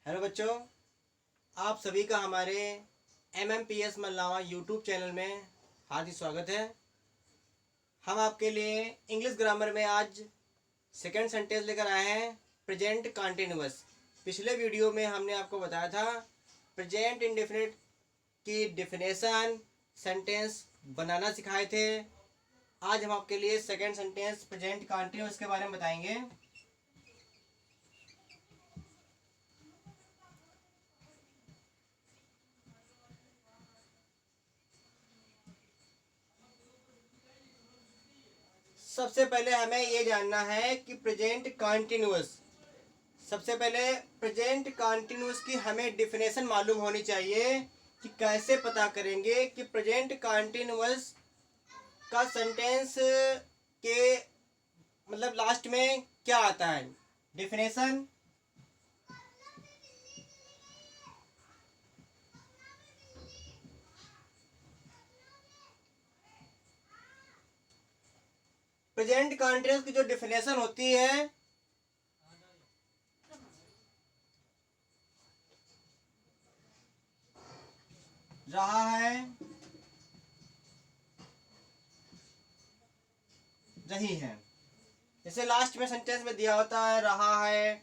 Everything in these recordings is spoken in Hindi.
हेलो बच्चों, आप सभी का हमारे MMPS मल्लावा यूट्यूब चैनल में हार्दिक स्वागत है। हम आपके लिए इंग्लिश ग्रामर में आज सेकंड सेंटेंस लेकर आए हैं, प्रेजेंट कंटिन्यूअस। पिछले वीडियो में हमने आपको बताया था प्रेजेंट इंडेफिनिट की डिफिनेशन, सेंटेंस बनाना सिखाए थे। आज हम आपके लिए सेकंड सेंटेंस प्रेजेंट कंटिन्यूअस के बारे में बताएंगे। सबसे पहले हमें ये जानना है कि प्रेजेंट कंटिन्यूअस, सबसे पहले प्रेजेंट कंटिन्यूअस की हमें डिफिनेशन मालूम होनी चाहिए कि कैसे पता करेंगे कि प्रेजेंट कंटिन्यूअस का सेंटेंस के मतलब लास्ट में क्या आता है। डिफिनेशन, प्रेजेंट कंटिन्यूअस की जो डिफिनेशन होती है रहा है, रही है। जैसे लास्ट में सेंटेंस में दिया होता है रहा है,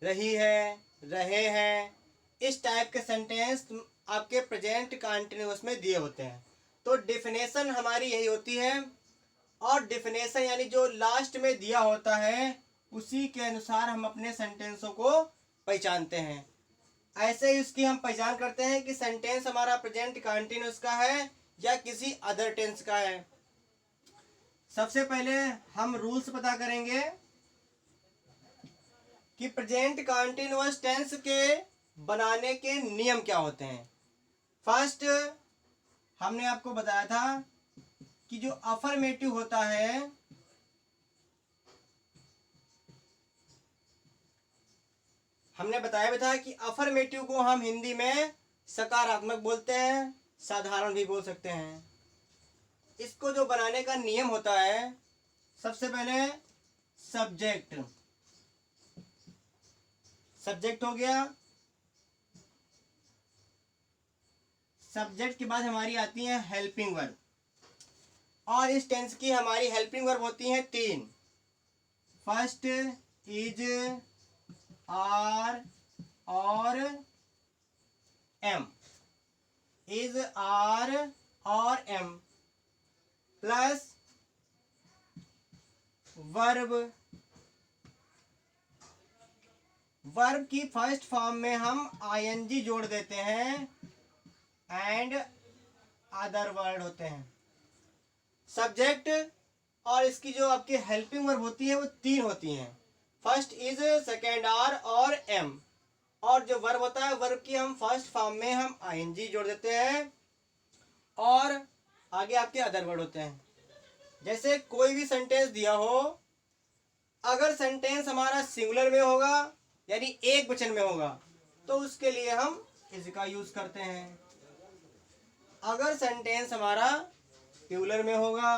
रही है, रहे हैं, इस टाइप के सेंटेंस आपके प्रेजेंट कंटिन्यूअस में दिए होते हैं। तो डिफिनेशन हमारी यही होती है, और डिफिनेशन यानी जो लास्ट में दिया होता है उसी के अनुसार हम अपने सेंटेंसों को पहचानते हैं। ऐसे ही उसकी हम पहचान करते हैं कि सेंटेंस हमारा प्रेजेंट कंटिन्यूअस का है या किसी अदर टेंस का है। सबसे पहले हम रूल्स पता करेंगे कि प्रेजेंट कंटिन्यूअस टेंस के बनाने के नियम क्या होते हैं। फर्स्ट, हमने आपको बताया था कि जो अफर्मेटिव होता है हमने बताया भी था कि अफर्मेटिव को हम हिंदी में सकारात्मक बोलते हैं, साधारण भी बोल सकते हैं। इसको जो बनाने का नियम होता है, सबसे पहले सब्जेक्ट, सब्जेक्ट हो गया। सब्जेक्ट के बाद हमारी आती है हेल्पिंग वर्ब, और इस टेंस की हमारी हेल्पिंग वर्ब होती हैं तीन। फर्स्ट इज, आर और एम। इज, आर और एम प्लस वर्ब। वर्ब की फर्स्ट फॉर्म में हम आईएनजी जोड़ देते हैं एंड अदर वर्ड होते हैं। सब्जेक्ट और इसकी जो आपकी हेल्पिंग वर्ब होती है वो तीन होती हैं, फर्स्ट इज, सेकेंड आर और एम। और जो वर्ब होता है, वर्ब की हम फर्स्ट फॉर्म में हम आईएनजी जोड़ देते हैं और आगे आपके अदर वर्ड होते हैं। जैसे कोई भी सेंटेंस दिया हो, अगर सेंटेंस हमारा सिंगुलर में होगा यानी एक वचन में होगा तो उसके लिए हम इज का यूज करते हैं। अगर सेंटेंस हमारा प्लूरल में होगा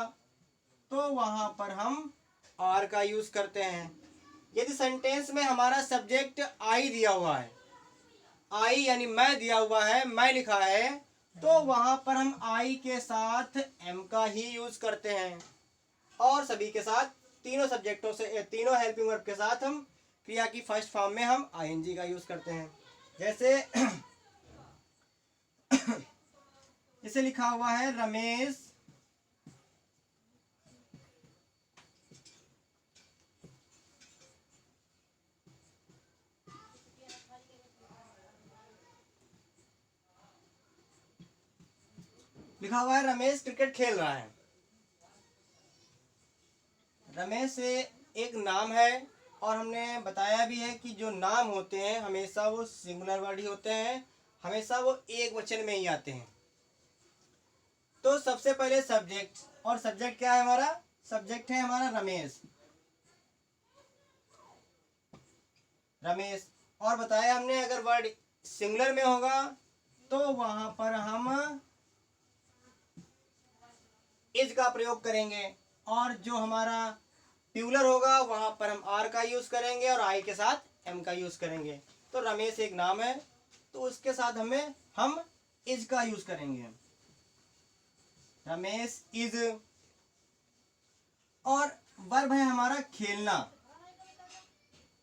तो वहां पर हम आर का यूज करते हैं। यदि सेंटेंस में हमारा सब्जेक्ट आई दिया हुआ है, आई यानी मैं दिया हुआ है, मैं लिखा है, तो वहां पर हम आई के साथ एम का ही यूज करते हैं। और सभी के साथ तीनों सब्जेक्टों से, तीनों हेल्पिंग वर्ब के साथ हम क्रिया की फर्स्ट फॉर्म में हम आईएनजी का यूज करते हैं। जैसे जैसे लिखा हुआ है रमेश लिखा हुआ है रमेश क्रिकेट खेल रहा है। रमेश से एक नाम है, और हमने बताया भी है कि जो नाम होते हैं हमेशा वो सिंगुलर वर्ड ही होते हैं, हमेशा वो एक वचन में ही आते हैं। तो सबसे पहले सब्जेक्ट, और सब्जेक्ट क्या है हमारा? सब्जेक्ट है हमारा रमेश, रमेश। और बताया हमने अगर वर्ड सिंगुलर में होगा तो वहां पर हम इज का प्रयोग करेंगे, और जो हमारा प्लूरल होगा वहां पर हम आर का यूज करेंगे और आई के साथ एम का यूज करेंगे। तो रमेश एक नाम है, तो उसके साथ हम इज का यूज करेंगे। रमेश इज। और वर्ब है हमारा खेलना।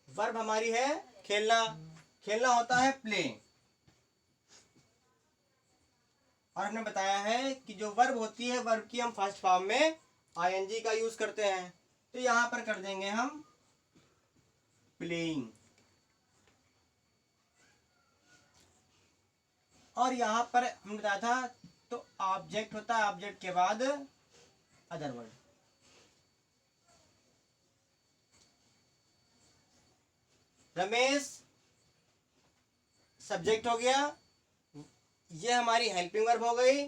वर्ब हमारी है खेलना। खेलना होता है प्ले। और हमने बताया है कि जो वर्ब होती है, वर्ब की हम फर्स्ट फॉर्म में आईएनजी का यूज करते हैं। तो यहां पर कर देंगे हम प्लेइंग। और यहां पर हमने बताया था, तो ऑब्जेक्ट होता है, ऑब्जेक्ट के बाद अदर वर्ड। रमेश सब्जेक्ट हो गया, ये हमारी हेल्पिंग वर्ब हो गई।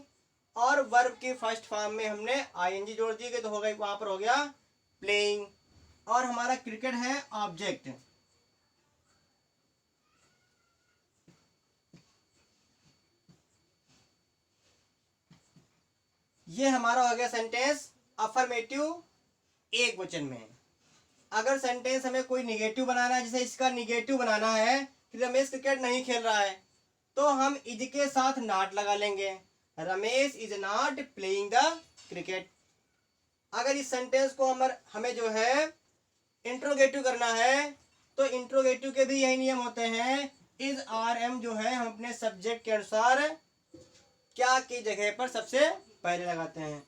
और वर्ब की फर्स्ट फॉर्म में हमने आईएनजी जोड़ दी गई, तो हो गई, वहां पर हो गया प्लेइंग। और हमारा क्रिकेट है ऑब्जेक्ट। ये हमारा हो गया सेंटेंस अफर्मेटिव एक वचन में। अगर सेंटेंस हमें कोई निगेटिव बनाना है, जैसे इसका निगेटिव बनाना है कि रमेश क्रिकेट नहीं खेल रहा है, तो हम इज के साथ नॉट लगा लेंगे। Ramesh is not playing the cricket. अगर इस सेंटेंस को हमें जो है इंट्रोगेटिव करना है, तो इंट्रोगेटिव के भी यही नियम होते हैं। इज आर एम जो है हम अपने सब्जेक्ट के अनुसार क्या की जगह पर सबसे पहले लगाते हैं।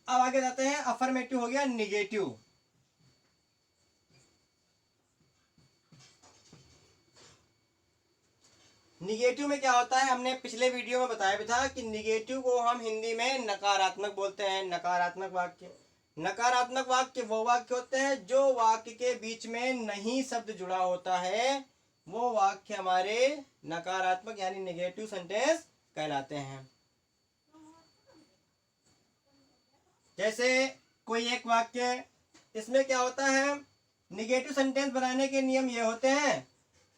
अब आगे जाते हैं, अफर्मेटिव हो गया निगेटिव। निगेटिव में क्या होता है, हमने पिछले वीडियो में बताया भी था कि निगेटिव को हम हिंदी में नकारात्मक बोलते हैं। नकारात्मक वाक्य। नकारात्मक वाक्य वो वाक्य होते हैं जो वाक्य के बीच में नहीं शब्द जुड़ा होता है, वो वाक्य हमारे नकारात्मक यानी निगेटिव सेंटेंस कहलाते हैं। जैसे कोई एक वाक्य, इसमें क्या होता है, निगेटिव सेंटेंस बनाने के नियम ये होते हैं,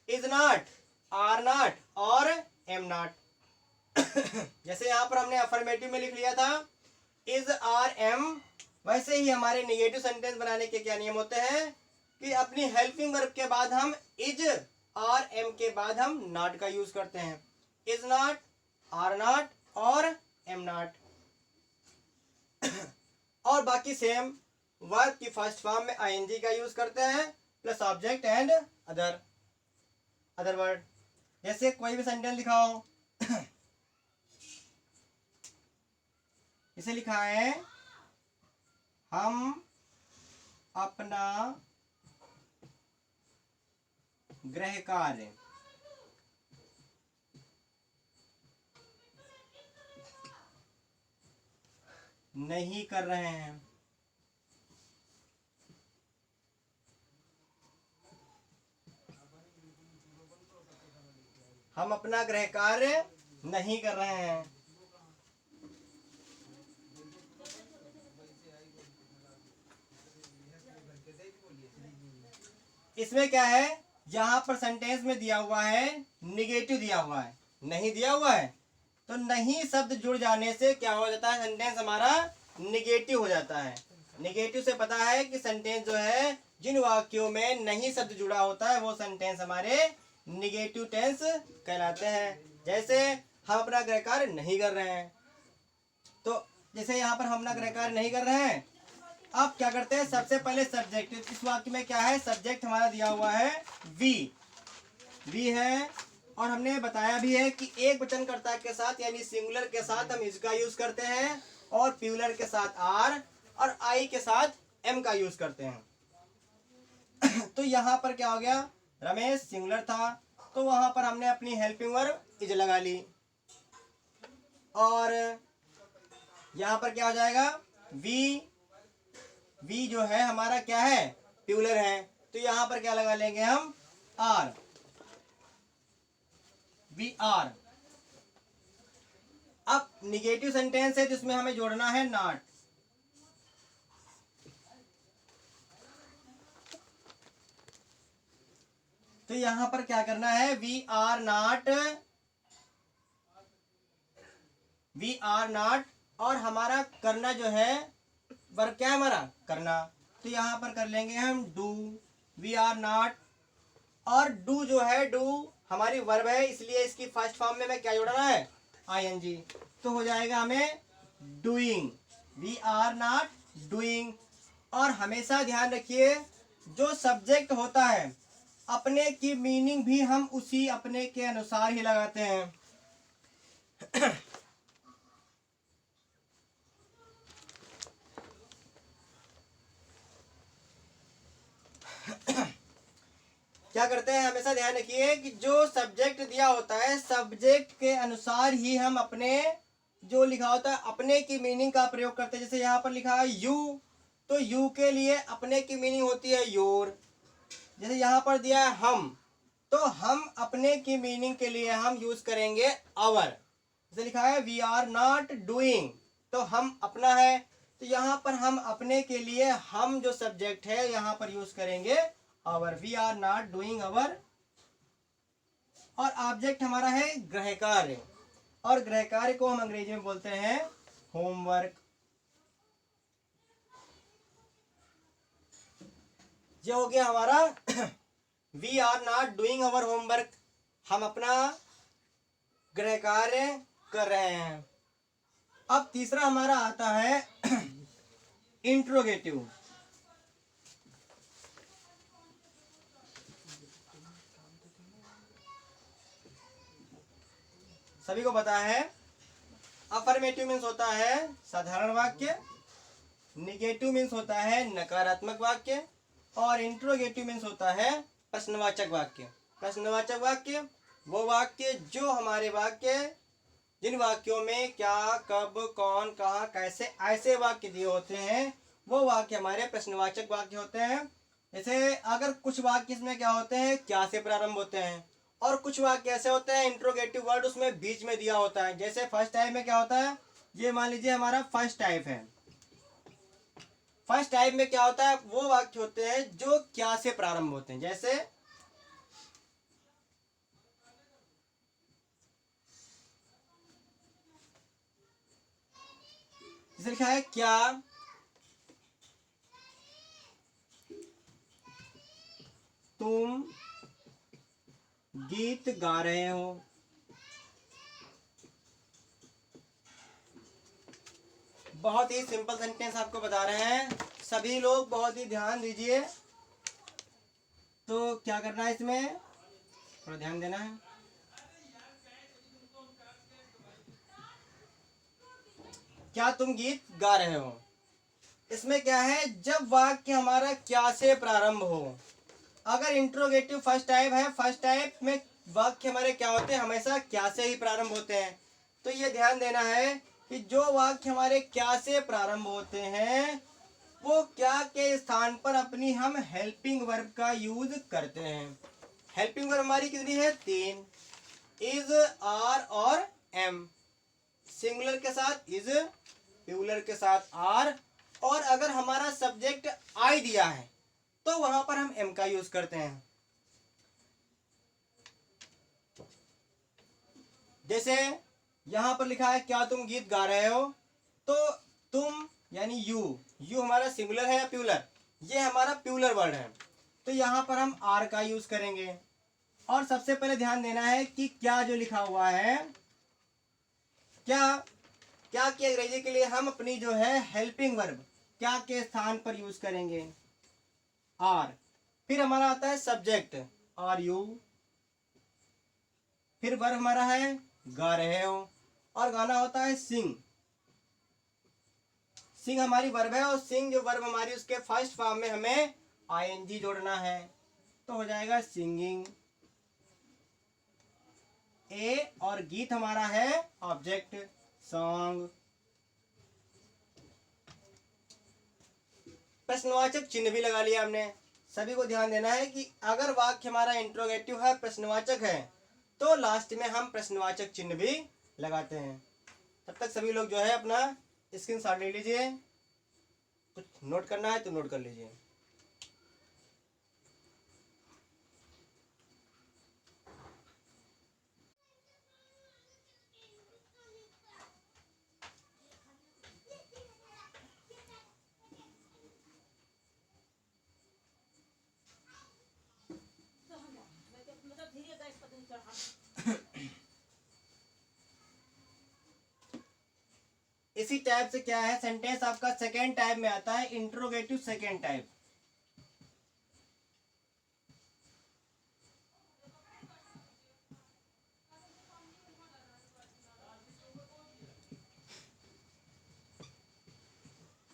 इज नॉट, आर नॉट और एम नॉट। जैसे यहां पर हमने अफर्मेटिव में लिख लिया था इज आर एम, वैसे ही हमारे निगेटिव सेंटेंस बनाने के क्या नियम होते हैं कि अपनी हेल्पिंग वर्ब के बाद हम इज, आर एम के बाद हम नॉट का यूज करते हैं। इज नॉट, आर नॉट और एम नॉट। और बाकी सेम वर्ब की फर्स्ट फॉर्म में आईएनजी का यूज करते हैं plus object and other word. जैसे कोई भी सेंटेंस लिखाओ, इसे लिखा है, हम अपना गृह कार्य नहीं कर रहे हैं। हम अपना गृह कार्य नहीं कर रहे हैं। इसमें क्या है, यहां पर सेंटेंस में दिया हुआ है निगेटिव दिया हुआ है, नहीं दिया हुआ है, तो नहीं शब्द जुड़ जाने से क्या हो जाता है, सेंटेंस हमारा निगेटिव हो जाता है। निगेटिव से पता है कि सेंटेंस जो है, जिन वाक्यों में नहीं शब्द जुड़ा होता है, वो सेंटेंस हमारे निगेटिव टेंस कहलाते हैं। जैसे हम अपना गृह कार्य नहीं कर रहे हैं, तो जैसे यहाँ पर हम अपना गृह कार्य नहीं कर रहे हैं, अब क्या करते हैं, सबसे पहले सब्जेक्ट। इस वाक्य में क्या है, सब्जेक्ट हमारा दिया हुआ है वी, वी है। और हमने बताया भी है कि एक वचनकर्ता के साथ यानी सिंगुलर के साथ हम इसका यूज करते हैं, और प्लूरल के साथ आर, और आई के साथ एम का यूज करते हैं। तो यहाँ पर क्या हो गया, रमेश सिंगुलर था, तो वहां पर हमने अपनी हेल्पिंग वर्ब इज लगा ली। और यहाँ पर क्या हो जाएगा, वी, वी जो है हमारा क्या है, प्लूरल है, तो यहां पर क्या लगा लेंगे हम, आर, वी आर। अब निगेटिव सेंटेंस है जिसमें हमें जोड़ना है नॉट। तो यहां पर क्या करना है, we are not, we are not, और हमारा करना जो है वर्ब क्या है हमारा, करना, तो यहां पर कर लेंगे हम डू। वी आर नॉट और डू जो है, डू हमारी वर्ब है, इसलिए इसकी फर्स्ट फॉर्म में मैं क्या जोड़ना है, आईएनजी। तो हो जाएगा हमें doing, we are not doing. और हमेशा ध्यान रखिए जो सब्जेक्ट होता है अपने की मीनिंग भी हम उसी अपने के अनुसार ही लगाते हैं। क्या करते हैं, हमेशा ध्यान रखिए कि जो सब्जेक्ट दिया होता है सब्जेक्ट के अनुसार ही हम अपने जो लिखा होता है अपने की मीनिंग का प्रयोग करते हैं। जैसे यहाँ पर लिखा है यू, तो यू के लिए अपने की मीनिंग होती है योर। जैसे यहाँ पर दिया है हम, तो हम अपने की मीनिंग के लिए हम यूज करेंगे आवर। जैसे लिखा है वी आर नॉट डूइंग, तो हम अपना है, तो यहाँ पर हम अपने के लिए हम जो सब्जेक्ट है यहाँ पर यूज करेंगे our, we are not doing our. और ऑब्जेक्ट हमारा है गृह कार्य, और गृह कार्य को हम अंग्रेजी में बोलते हैं होमवर्क। ये हो गया हमारा we are not doing our homework, हम अपना गृह कार्य कर रहे हैं। अब तीसरा हमारा आता है इंट्रोगेटिव। सभी को पता है अफर्मेटिव मीन्स होता है साधारण वाक्य, निगेटिव मीन्स होता है नकारात्मक वाक्य, और इंट्रोगेटिव मीन्स होता है प्रश्नवाचक वाक्य। प्रश्नवाचक वाक्य वो वाक्य जो हमारे वाक्य, जिन वाक्यों में क्या, कब, कौन, कहाँ, कैसे ऐसे वाक्य दिए होते हैं वो वाक्य हमारे प्रश्नवाचक वाक्य होते हैं। जैसे अगर कुछ वाक्य इसमें क्या होते हैं, क्या से प्रारंभ होते हैं, और कुछ वाक्य ऐसे होते हैं इंट्रोगेटिव वर्ड उसमें बीच में दिया होता है। जैसे फर्स्ट टाइप में क्या होता है, ये मान लीजिए हमारा फर्स्ट टाइप है। फर्स्ट टाइप में क्या होता है, वो वाक्य होते हैं जो क्या से प्रारंभ होते हैं। जैसे लिखा है क्या तुम गीत गा रहे हो। बहुत ही सिंपल सेंटेंस आपको बता रहे हैं, सभी लोग बहुत ही ध्यान दीजिए। तो क्या करना है, इसमें थोड़ा ध्यान देना है। क्या तुम गीत गा रहे हो, इसमें क्या है, जब वाक्य हमारा क्या से प्रारंभ हो। अगर इंट्रोगेटिव फर्स्ट टाइप है, फर्स्ट टाइप में वाक्य हमारे क्या होते हैं, हमेशा क्या से ही प्रारंभ होते हैं। तो ये ध्यान देना है कि जो वाक्य हमारे क्या से प्रारंभ होते हैं वो क्या के स्थान पर अपनी हम हेल्पिंग वर्ब का यूज करते हैं। हेल्पिंग वर्ब हमारी कितनी है, 3, इज, आर और एम। सिंगुलर के साथ इज, प्लूरल के साथ आर, और अगर हमारा सब्जेक्ट आई दिया है तो वहां पर हम एम का यूज करते हैं। जैसे यहां पर लिखा है क्या तुम गीत गा रहे हो, तो तुम यानी यू हमारा सिंगुलर है या प्लूरल, ये हमारा प्लूरल वर्ड है, तो यहां पर हम आर का यूज करेंगे। और सबसे पहले ध्यान देना है कि क्या जो लिखा हुआ है, क्या क्या की अंग्रेजी के लिए हम अपनी जो है हेल्पिंग वर्ब क्या के स्थान पर यूज करेंगे, आर। फिर हमारा आता है सब्जेक्ट, आर यू। फिर वर्ब हमारा है गा रहे हो, और गाना होता है सिंग। सिंग हमारी वर्ब है, और सिंग जो वर्ब हमारी उसके फर्स्ट फॉर्म में हमें आईएनजी जोड़ना है, तो हो जाएगा सिंगिंग। ए, और गीत हमारा है ऑब्जेक्ट, सॉन्ग। प्रश्नवाचक चिन्ह भी लगा लिया हमने। सभी को ध्यान देना है कि अगर वाक्य हमारा इंट्रोगेटिव है, प्रश्नवाचक है, तो लास्ट में हम प्रश्नवाचक चिन्ह भी लगाते हैं। तब तक सभी लोग जो है अपना स्क्रीनशॉट ले लीजिए, कुछ नोट करना है तो नोट कर लीजिए। इसी टाइप से क्या है, सेंटेंस आपका सेकेंड टाइप में आता है, interrogative second type.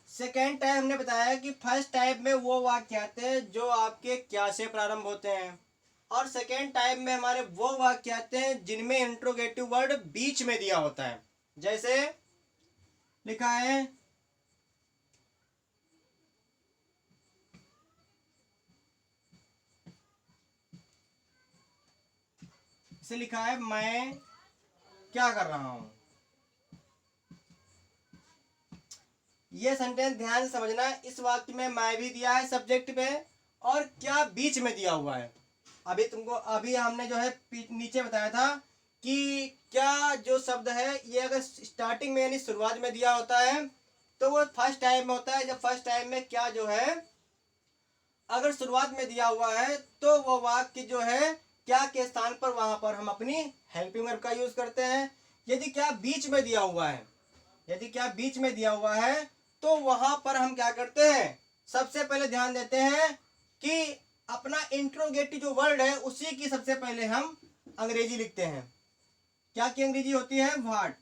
Second type हमने बताया कि फर्स्ट टाइप में वो वाक्य आते हैं जो आपके क्या से प्रारंभ होते हैं, और सेकेंड टाइप में हमारे वो वाक्य आते हैं जिनमें इंट्रोगेटिव वर्ड बीच में दिया होता है। जैसे लिखा है, इसे लिखा है मैं क्या कर रहा हूं। ये सेंटेंस ध्यान से समझना, इस वाक्य में मैं भी दिया है सब्जेक्ट पे, और क्या बीच में दिया हुआ है। अभी हमने जो है नीचे बताया था कि क्या जो शब्द है ये अगर स्टार्टिंग में यानी शुरुआत में दिया होता है तो वो फर्स्ट टाइम में होता है। जब फर्स्ट टाइम में क्या जो है अगर शुरुआत में दिया हुआ है तो वो वाक्य जो है क्या के स्थान पर वहां पर हम अपनी हेल्पिंग वर्ब का यूज करते हैं। यदि क्या बीच में दिया हुआ है, यदि क्या बीच में दिया हुआ है तो वहां पर हम क्या करते हैं, सबसे पहले ध्यान देते हैं कि अपना इंट्रोगेटिव जो वर्ड है उसी की सबसे पहले हम अंग्रेजी लिखते हैं। क्या की अंग्रेजी होती है, व्हाट।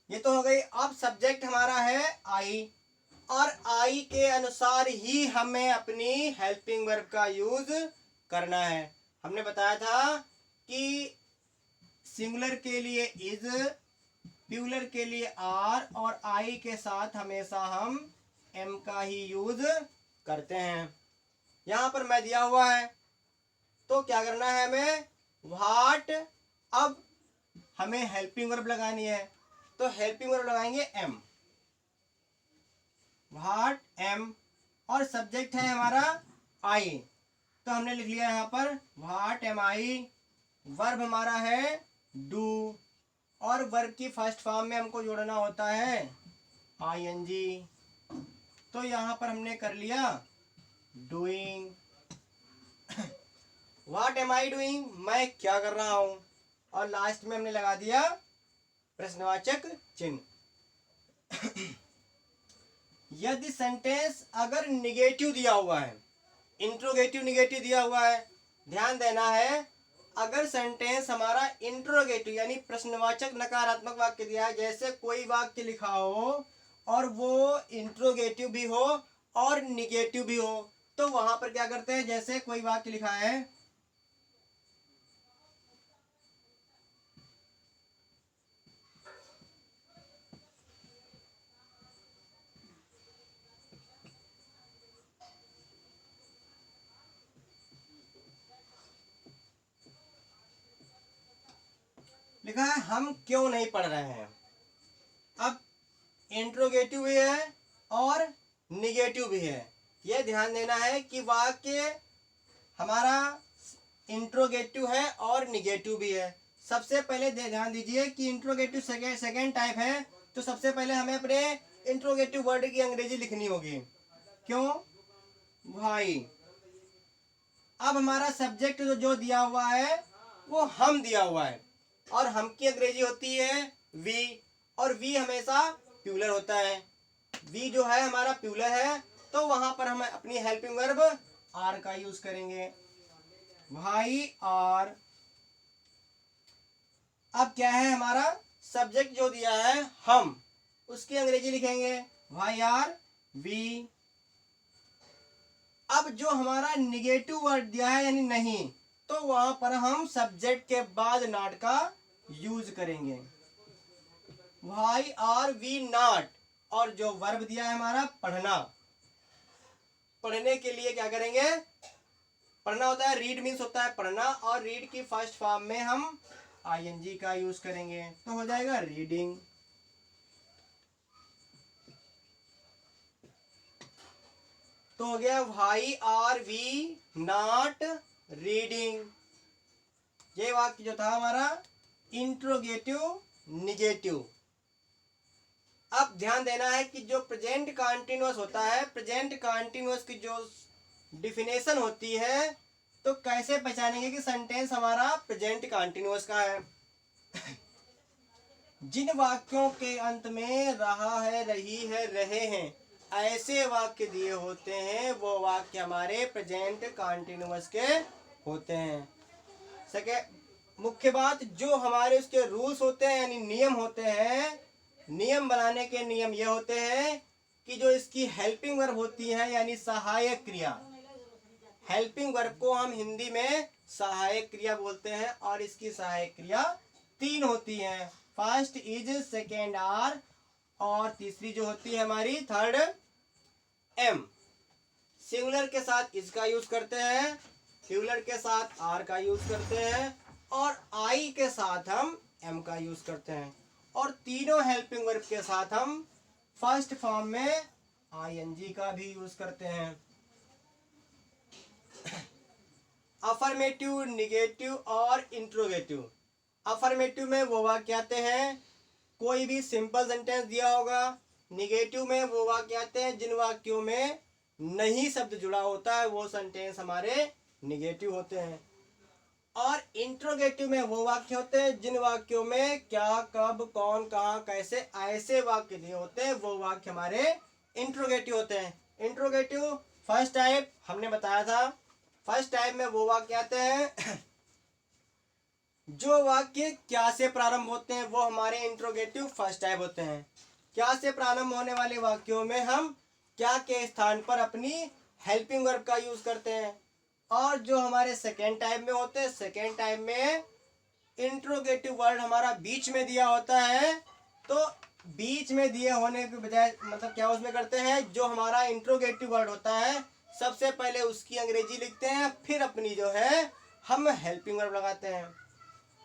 ये तो हो गई। अब सब्जेक्ट हमारा है आई, और आई के अनुसार ही हमें अपनी हेल्पिंग वर्ब का यूज करना है। हमने बताया था कि सिंगुलर के लिए इज, प्लूरल के लिए आर, और आई के साथ हमेशा हम एम का ही यूज करते हैं। यहां पर मैं दिया हुआ है तो क्या करना है हमें, व्हाट। अब हमें हेल्पिंग वर्ब लगानी है तो हेल्पिंग वर्ब लगाएंगे एम, व्हाट एम, और सब्जेक्ट है हमारा आई, तो हमने लिख लिया यहां पर व्हाट एम आई। वर्ब हमारा है डू, और वर्ब की फर्स्ट फॉर्म में हमको जोड़ना होता है आईएनजी, तो यहां पर हमने कर लिया doing. What am I doing, मैं क्या कर रहा हूं, और लास्ट में हमने लगा दिया प्रश्नवाचक चिन्ह। यदि सेंटेंस अगर निगेटिव दिया हुआ है, इंट्रोगेटिव निगेटिव दिया हुआ है, ध्यान देना है, अगर सेंटेंस हमारा इंट्रोगेटिव यानी प्रश्नवाचक नकारात्मक वाक्य दिया है, जैसे कोई वाक्य लिखा हो और वो इंट्रोगेटिव भी हो और निगेटिव भी हो, तो वहां पर क्या करते हैं, जैसे कोई वाक्य लिखा है, लिखा है हम क्यों नहीं पढ़ रहे हैं। अब इंट्रोगेटिव भी है और निगेटिव भी है, यह ध्यान देना है कि वाक्य हमारा इंट्रोगेटिव है और निगेटिव भी है। सबसे पहले ध्यान दीजिए कि इंट्रोगेटिव सेकेंड टाइप है, तो सबसे पहले हमें अपने इंट्रोगेटिव वर्ड की अंग्रेजी लिखनी होगी। क्यों, भाई। अब हमारा सब्जेक्ट जो दिया हुआ है वो हम दिया हुआ है, और हम की अंग्रेजी होती है वी, और वी हमेशा प्लूरल होता है। वी जो है हमारा प्लूरल है, तो वहां पर हम अपनी हेल्पिंग वर्ब आर का यूज करेंगे, भाई आर। अब क्या है हमारा सब्जेक्ट जो दिया है हम, उसकी अंग्रेजी लिखेंगे भाई आर वी। अब जो हमारा निगेटिव वर्ड दिया है यानी नहीं, तो वहां पर हम सब्जेक्ट के बाद नॉट का यूज करेंगे, वाई आर वी नॉट। और जो वर्ब दिया है हमारा पढ़ना, पढ़ने के लिए क्या करेंगे, पढ़ना होता है, रीड मीन्स होता है पढ़ना, और रीड की फर्स्ट फॉर्म में हम आईएनजी का यूज करेंगे, तो हो जाएगा रीडिंग। तो हो गया why are we not reading. ये वाक्य जो था हमारा इंट्रोगेटिव निगेटिव। अब ध्यान देना है कि जो प्रेजेंट कॉन्टिन्यूअस होता है, प्रेजेंट कॉन्टिन्यूअस की जो डिफिनेशन होती है, तो कैसे पहचानेंगे कि सेंटेंस हमारा प्रेजेंट कॉन्टिन्यूअस का है। जिन वाक्यों के अंत में रहा है, रही है, रहे हैं ऐसे वाक्य दिए होते हैं, वो वाक्य हमारे प्रेजेंट कंटिन्यूअस के होते हैं। सेकेंड मुख्य बात, जो हमारे उसके रूल्स होते हैं यानी नियम होते हैं, नियम बनाने के नियम ये होते हैं कि जो इसकी हेल्पिंग वर्ब होती है यानी सहायक क्रिया, हेल्पिंग वर्ब को हम हिंदी में सहायक क्रिया बोलते हैं, और इसकी सहायक क्रिया 3 होती हैं। फर्स्ट इज, सेकेंड आर, और तीसरी जो होती है हमारी थर्ड एम। सिंगुलर के साथ इसका यूज करते हैं, प्लूरल के साथ आर का यूज करते हैं, और आई के साथ हम एम का यूज करते हैं, और तीनों हेल्पिंग वर्ब के साथ हम फर्स्ट फॉर्म में आईएनजी का भी यूज करते हैं। अफर्मेटिव, निगेटिव और इंट्रोगेटिव। अफर्मेटिव में वो वाक्य आते हैं कोई भी सिंपल सेंटेंस दिया होगा, निगेटिव में वो वाक्य आते हैं जिन वाक्यों में नहीं शब्द जुड़ा होता है, वो सेंटेंस हमारे निगेटिव होते हैं, और इंट्रोगेटिव में वो वाक्य होते हैं जिन वाक्यों में क्या, कब, कौन, कहाँ, कैसे ऐसे वाक्य दिए होते हैं, वो वाक्य हमारे इंट्रोगेटिव होते हैं। इंट्रोगेटिव फर्स्ट टाइप हमने बताया था, फर्स्ट टाइप में वो वाक्य आते हैं जो वाक्य क्या से प्रारंभ होते हैं, वो हमारे इंट्रोगेटिव फर्स्ट टाइप होते हैं। क्या से प्रारंभ होने वाले वाक्यों में हम क्या के स्थान पर अपनी हेल्पिंग वर्ब का यूज करते हैं, और जो हमारे सेकेंड टाइप में होते हैं, सेकेंड टाइप में इंट्रोगेटिव वर्ड हमारा बीच में दिया होता है, तो बीच में दिए होने के बजाय मतलब क्या उसमें करते हैं, जो हमारा इंट्रोगेटिव वर्ड होता है सबसे पहले उसकी अंग्रेजी लिखते हैं, फिर अपनी जो है हम हेल्पिंग वर्ब लगाते हैं,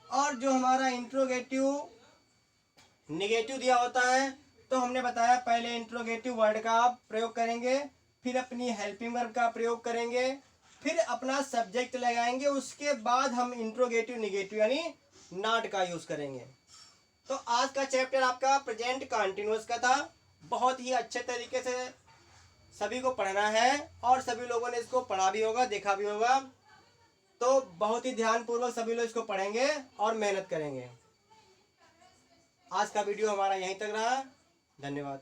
और जो हमारा इंट्रोगेटिव निगेटिव दिया होता है तो हमने बताया पहले इंट्रोगेटिव वर्ड का प्रयोग करेंगे, फिर अपनी हेल्पिंग वर्ब का प्रयोग करेंगे, फिर अपना सब्जेक्ट लगाएंगे, उसके बाद हम इंट्रोगेटिव निगेटिव यानी नॉट का यूज करेंगे। तो आज का चैप्टर आपका प्रेजेंट कंटिन्यूअस का था। बहुत ही अच्छे तरीके से सभी को पढ़ना है, और सभी लोगों ने इसको पढ़ा भी होगा, देखा भी होगा, तो बहुत ही ध्यानपूर्वक सभी लोग इसको पढ़ेंगे और मेहनत करेंगे। आज का वीडियो हमारा यहीं तक रहा। धन्यवाद।